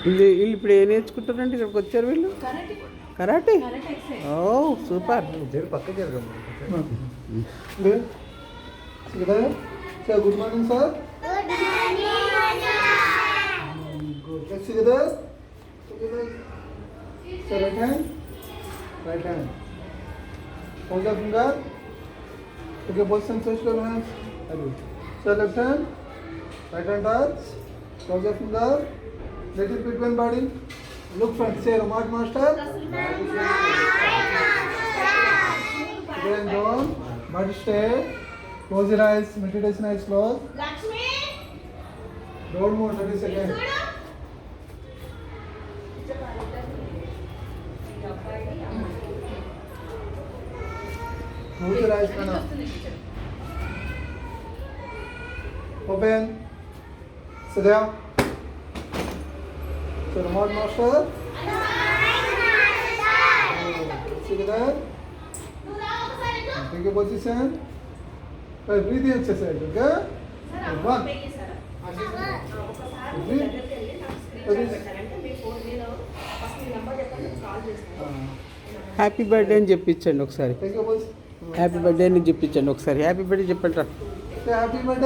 వీళ్ళు ఇప్పుడు ఏం నేర్చుకుంటారంటే ఇక్కడికి వచ్చారు వీళ్ళు కరాటే ఓ సూపర్ పక్క జరగమ్మా sir good morning sir let's see together so right hand hold the finger take a position switch your hands so left hand right hand touch close the finger let it between body look front say Ramat master then down body straight close your eyes meditation eyes closed Lakshmi don't move 30 seconds Close your eyes, Nana. Open. Sit down. So, remote master. Sit there. Take a position. Breathe exercise, okay? One. Happy birthday అని చెప్పించండి ఒకసారి Take a position. Happy birthday అని చెప్పించండి ఒకసారి happy birthday చెప్పండి Say happy birthday.